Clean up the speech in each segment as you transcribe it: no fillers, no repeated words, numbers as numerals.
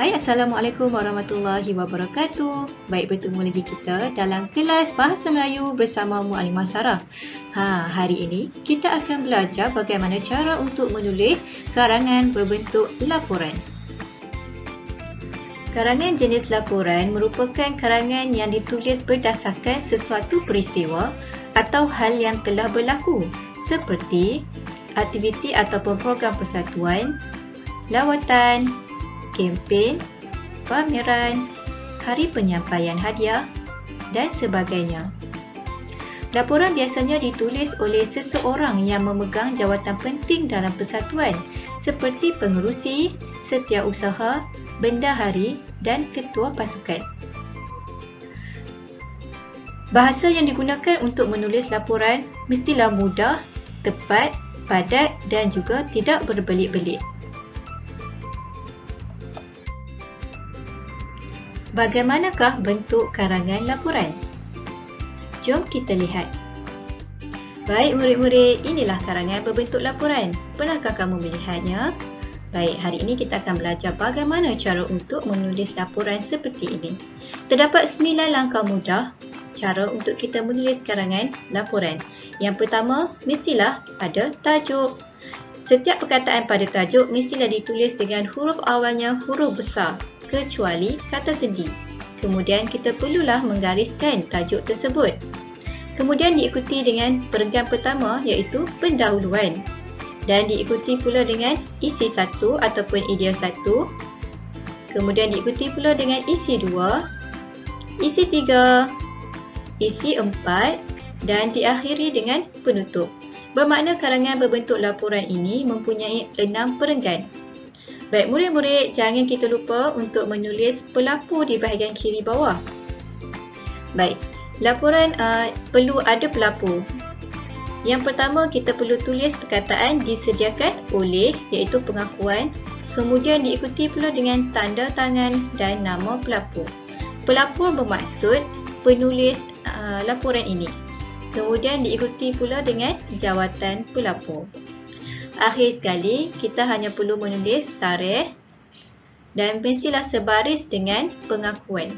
Hai, Assalamualaikum warahmatullahi wabarakatuh. Baik, bertemu lagi kita dalam kelas Bahasa Melayu bersama Muallimah Sarah. Hari ini kita akan belajar bagaimana cara untuk menulis karangan berbentuk laporan. Karangan jenis laporan merupakan karangan yang ditulis berdasarkan sesuatu peristiwa atau hal yang telah berlaku seperti aktiviti ataupun program persatuan, lawatan, kempen, pameran, hari penyampaian hadiah dan sebagainya. Laporan biasanya ditulis oleh seseorang yang memegang jawatan penting dalam persatuan seperti pengerusi, setiausaha, bendahari dan ketua pasukan. Bahasa yang digunakan untuk menulis laporan mestilah mudah, tepat, padat dan juga tidak berbelit-belit. Bagaimanakah bentuk karangan laporan? Jom kita lihat. Baik murid-murid, inilah karangan berbentuk laporan. Pernahkah kamu melihatnya? Baik, hari ini kita akan belajar bagaimana cara untuk menulis laporan seperti ini. Terdapat 9 langkah mudah cara untuk kita menulis karangan laporan. Yang pertama, mestilah ada tajuk. Setiap perkataan pada tajuk mestilah ditulis dengan huruf awalnya huruf besar, kecuali kata sendi. Kemudian kita perlulah menggariskan tajuk tersebut. Kemudian diikuti dengan perenggan pertama iaitu pendahuluan. Dan diikuti pula dengan isi 1 ataupun idea 1. Kemudian diikuti pula dengan isi 2, isi 3, isi 4 dan diakhiri dengan penutup. Bermakna karangan berbentuk laporan ini mempunyai 6 perenggan. Baik murid-murid, jangan kita lupa untuk menulis pelapur di bahagian kiri bawah. Baik, laporan perlu ada pelapur. Yang pertama, kita perlu tulis perkataan disediakan oleh iaitu pengakuan. Kemudian diikuti pula dengan tanda tangan dan nama pelapur. Pelapur bermaksud penulis laporan ini. Kemudian diikuti pula dengan jawatan pelapur. Akhir sekali, kita hanya perlu menulis tarikh dan mestilah sebaris dengan pengakuan.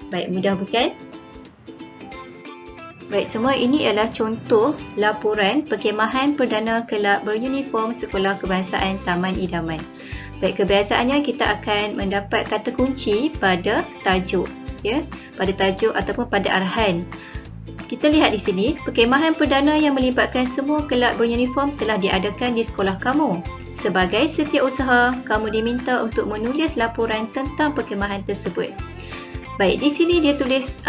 Baik, mudah bukan? Baik, semua ini adalah contoh laporan perkhemahan Perdana Kelab Beruniform Sekolah Kebangsaan Taman Idaman. Baik, kebiasaannya kita akan mendapat kata kunci pada tajuk, pada tajuk ataupun pada arahan. Kita lihat di sini, perkhemahan perdana yang melibatkan semua kelab beruniform telah diadakan di sekolah kamu. Sebagai setiausaha, kamu diminta untuk menulis laporan tentang perkhemahan tersebut. Baik, di sini dia tulis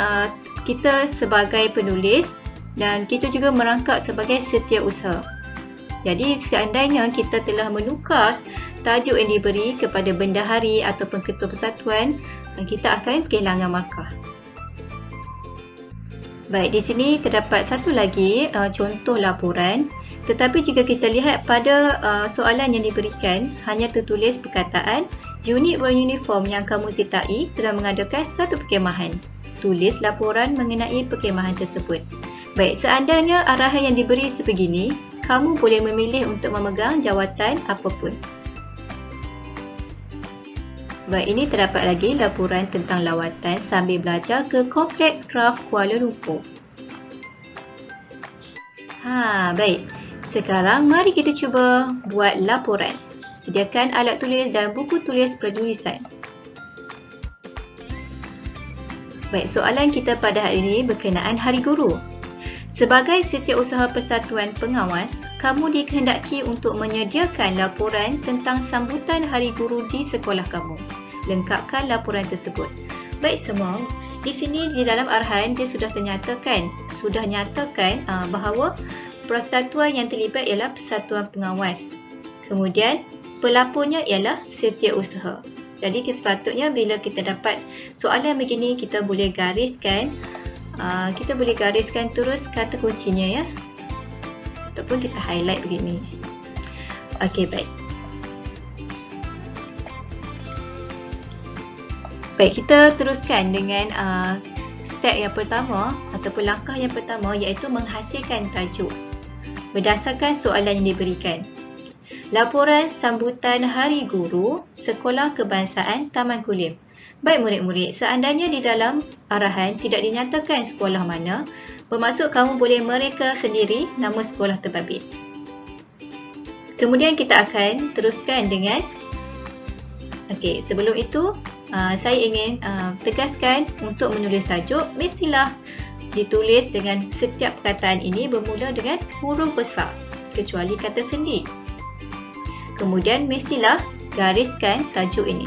kita sebagai penulis dan kita juga merangkap sebagai setiausaha. Jadi, seandainya kita telah menukar tajuk yang diberi kepada bendahari ataupun ketua persatuan, kita akan kehilangan markah. Baik, di sini terdapat satu lagi contoh laporan. Tetapi jika kita lihat pada soalan yang diberikan, hanya tertulis perkataan unit beruniform yang kamu sertai telah mengadakan satu perkhemahan. Tulis laporan mengenai perkhemahan tersebut. Baik, seandainya arahan yang diberi sebegini, kamu boleh memilih untuk memegang jawatan apapun. Baik, ini terdapat lagi laporan tentang lawatan sambil belajar ke Kompleks Kraft Kuala Lumpur. Baik. Sekarang mari kita cuba buat laporan. Sediakan alat tulis dan buku tulis penulisan. Baik, soalan kita pada hari ini berkenaan Hari Guru. Sebagai setiausaha persatuan pengawas, kamu dikehendaki untuk menyediakan laporan tentang sambutan Hari Guru di sekolah kamu. Lengkapkan laporan tersebut. Baik semua, di sini di dalam arahan dia sudah nyatakan bahawa persatuan yang terlibat ialah persatuan pengawas. Kemudian pelapurnya ialah setiausaha. Jadi sepatutnya bila kita dapat soalan begini, kita boleh gariskan terus kata kuncinya ataupun kita highlight begini. Okey, baik. Baik, kita teruskan dengan step yang pertama ataupun langkah yang pertama iaitu menghasilkan tajuk berdasarkan soalan yang diberikan. Laporan sambutan Hari Guru Sekolah Kebangsaan Taman Kulim. Baik murid-murid, seandainya di dalam arahan tidak dinyatakan sekolah mana, bermaksud kamu boleh mereka sendiri nama sekolah terbabit. Kemudian kita akan teruskan dengan sebelum itu saya ingin tegaskan untuk menulis tajuk mestilah ditulis dengan setiap perkataan ini bermula dengan huruf besar kecuali kata sendi. Kemudian mestilah gariskan tajuk ini.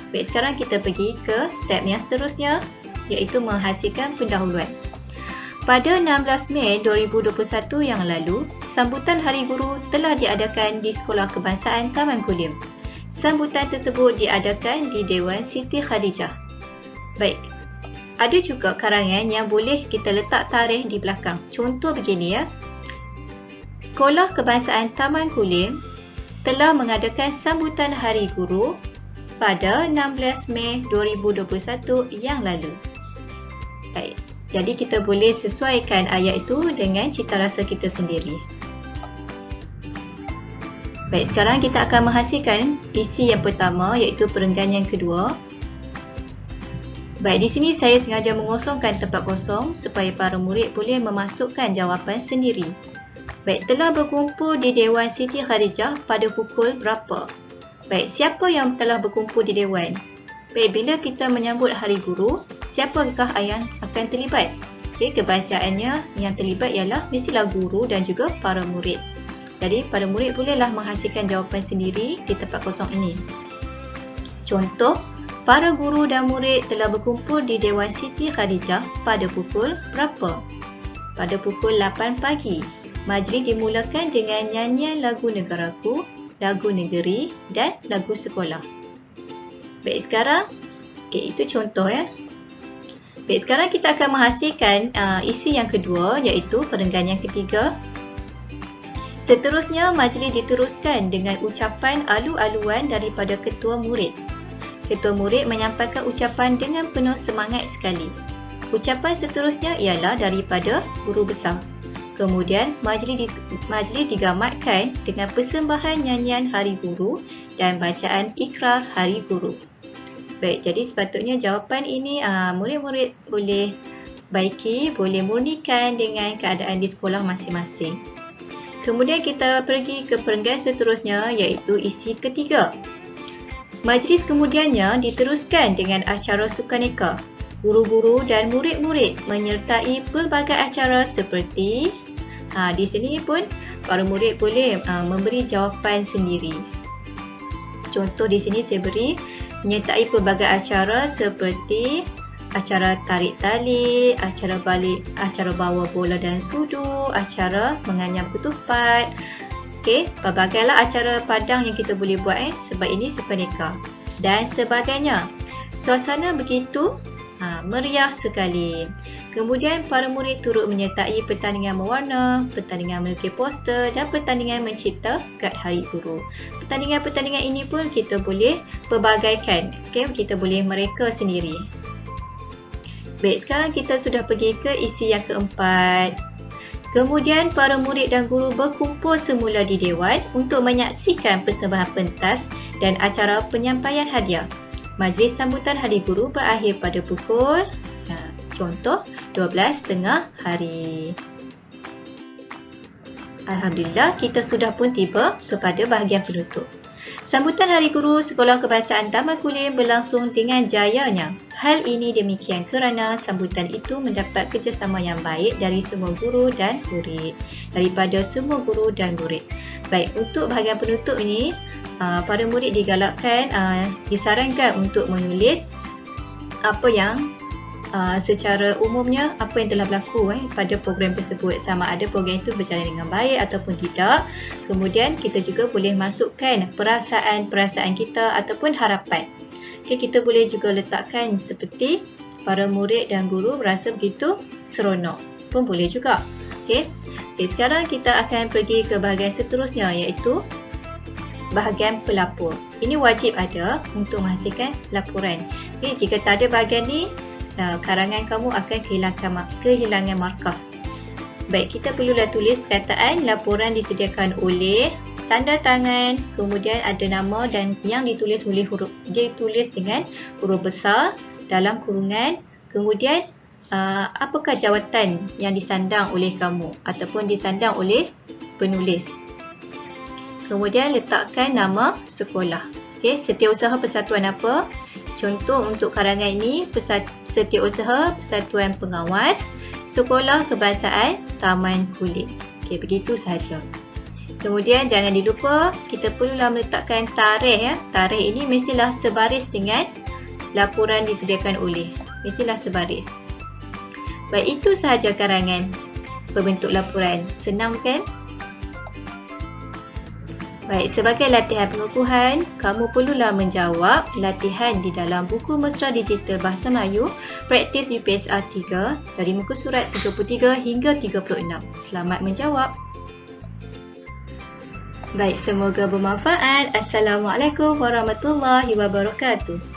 Baik, sekarang kita pergi ke step yang seterusnya, iaitu menghasilkan pendahuluan. Pada 16 Mei 2021 yang lalu, sambutan Hari Guru telah diadakan di Sekolah Kebangsaan Taman Kulim. Sambutan tersebut diadakan di Dewan Siti Khadijah. Baik, ada juga karangan yang boleh kita letak tarikh di belakang. Contoh begini ya. Sekolah Kebangsaan Taman Kulim telah mengadakan sambutan Hari Guru pada 16 Mei 2021 yang lalu. Baik, jadi kita boleh sesuaikan ayat itu dengan cita rasa kita sendiri. Baik, sekarang kita akan menghasilkan isi yang pertama, iaitu perenggan yang kedua. Baik, di sini saya sengaja mengosongkan tempat kosong supaya para murid boleh memasukkan jawapan sendiri. Baik, telah berkumpul di Dewan Siti Khadijah pada pukul berapa? Baik, siapa yang telah berkumpul di Dewan? Baik, bila kita menyambut Hari Guru, siapakah yang akan terlibat? Kebiasaannya yang terlibat ialah mestilah guru dan juga para murid. Jadi, para murid bolehlah menghasilkan jawapan sendiri di tempat kosong ini. Contoh, para guru dan murid telah berkumpul di Dewan Siti Khadijah pada pukul berapa? Pada pukul 8 pagi. Majlis dimulakan dengan nyanyian lagu negaraku, lagu negeri dan lagu sekolah. Baik, sekarang itu contoh ya. Baik, sekarang kita akan menghasilkan isi yang kedua, iaitu perenggan yang ketiga. Seterusnya, majlis diteruskan dengan ucapan alu-aluan daripada ketua murid. Ketua murid menyampaikan ucapan dengan penuh semangat sekali. Ucapan seterusnya ialah daripada guru besar. Kemudian, majlis digamatkan dengan persembahan nyanyian Hari Guru dan bacaan ikrar Hari Guru. Baik, jadi sepatutnya jawapan ini murid-murid boleh baiki, boleh murnikan dengan keadaan di sekolah masing-masing. Kemudian kita pergi ke perenggan seterusnya, iaitu isi ketiga. Majlis kemudiannya diteruskan dengan acara sukaneka. Guru-guru dan murid-murid menyertai pelbagai acara seperti di sini pun para murid boleh memberi jawapan sendiri. Contoh di sini saya beri menyertai pelbagai acara seperti acara tarik tali, acara bawa bola dan sudu, acara menganyam ketupat. Pelbagailah acara padang yang kita boleh buat sebab ini sukaneka dan sebagainya. Suasana begitu meriah sekali. Kemudian para murid turut menyertai pertandingan mewarna, pertandingan melukis poster dan pertandingan mencipta kad Hari Guru. Pertandingan-pertandingan ini pun kita boleh pelbagaikan. Kita boleh mereka sendiri. Baik, sekarang kita sudah pergi ke isi yang keempat. Kemudian para murid dan guru berkumpul semula di Dewan untuk menyaksikan persembahan pentas dan acara penyampaian hadiah. Majlis sambutan Hari Guru berakhir pada pukul contoh 12.30 hari. Alhamdulillah, kita sudah pun tiba kepada bahagian penutup. Sambutan Hari Guru Sekolah Kebangsaan Taman Kulim berlangsung dengan jayanya. Hal ini demikian kerana sambutan itu mendapat kerjasama yang baik dari semua guru dan murid. Daripada semua guru dan murid. Baik, untuk bahagian penutup ini, para murid digalakkan, disarankan untuk menulis apa yang secara umumnya apa yang telah berlaku pada program tersebut, sama ada program itu berjalan dengan baik ataupun tidak. Kemudian kita juga boleh masukkan perasaan-perasaan kita ataupun harapan. Kita boleh juga letakkan seperti para murid dan guru berasa begitu seronok pun boleh juga. Sekarang kita akan pergi ke bahagian seterusnya, iaitu bahagian pelapor. Ini wajib ada untuk menghasilkan laporan. Jika tak ada bahagian ni, karangan kamu akan kehilangan markah. Baik, kita perlulah tulis perkataan laporan disediakan oleh tanda tangan, kemudian ada nama dan yang ditulis dengan huruf besar dalam kurungan, kemudian apakah jawatan yang disandang oleh kamu ataupun disandang oleh penulis. Kemudian letakkan nama sekolah. Okey, Setiausaha Persatuan apa? Contoh untuk karangan ini, Setiausaha Persatuan Pengawas Sekolah Kebangsaan Taman Kulit. Okey, begitu sahaja. Kemudian jangan dilupa, kita perlulah meletakkan tarikh. Tarikh ini mestilah sebaris dengan laporan disediakan oleh. Mestilah sebaris. Baik, itu sahaja karangan berbentuk laporan. Senang kan? Baik, sebagai latihan pengukuhan, kamu perlulah menjawab latihan di dalam buku Mesra Digital Bahasa Melayu Praktis UPSR 3 dari muka surat 33 hingga 36. Selamat menjawab. Baik, semoga bermanfaat. Assalamualaikum warahmatullahi wabarakatuh.